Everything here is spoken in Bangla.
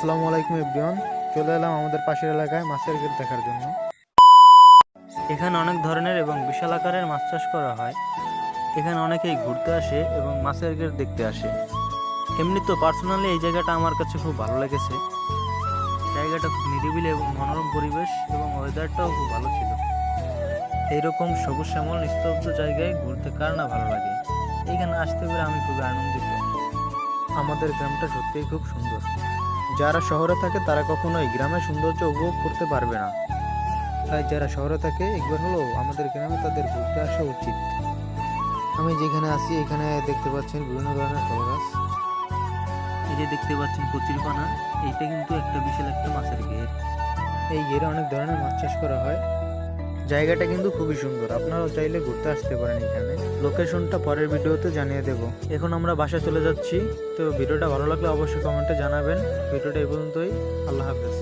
আসসালামু আলাইকুম এভরিওয়ান, চলে এলাম আমাদের পাশের এলাকায় মাছের গেট দেখার জন্য। এখানে অনেক ধরনের এবং বিশাল আকারের মাছ চাষ করা হয়। এখানে অনেকেই ঘুরতে আসে এবং মাছের গেট দেখতে আসে। এমনি তো পার্সোনালি এই জায়গাটা আমার কাছে খুব ভালো লেগেছে। জায়গাটা খুব নিরিবিলি এবং মনোরম পরিবেশ এবং ওয়েদারটাও খুব ভালো ছিল। এইরকম সবুজ শ্যামল নিস্তব্ধ জায়গায় ঘুরতে কার না ভালো লাগে। এইখানে আসতে পেরে আমি খুবই আনন্দিত। আমাদের গ্রামটা সত্যিই খুব সুন্দর। যারা শহরে থাকে তারা কখনোই গ্রামের সৌন্দর্য উপভোগ করতে পারবে না, তাই যারা শহরে থাকে একবার হলেও আমাদের গ্রামে তাদের ঘুরতে আসা উচিত। আমি যেখানে আছি এখানে দেখতে পাচ্ছেন বিভিন্ন ধরনের ফল গাছ। এই যে দেখতে পাচ্ছেন কচুরিপানা, এইটা কিন্তু একটা বিশাল একটা মাছের ঘের। এই ঘেরে অনেক ধরনের মাছ চাষ করা হয়। জায়গাটা কিন্তু খুবই সুন্দর, আপনারাও চাইলে ঘুরতে আসতে পারেন এখানে। লোকেশনটা পরের ভিডিওতে জানিয়ে দেব। এখন আমরা বাসায় চলে যাচ্ছি। তো ভিডিওটা ভালো লাগলে অবশ্যই কমেন্টে জানাবেন। ভিডিওটা এই পর্যন্তই। আল্লাহ হাফেজ।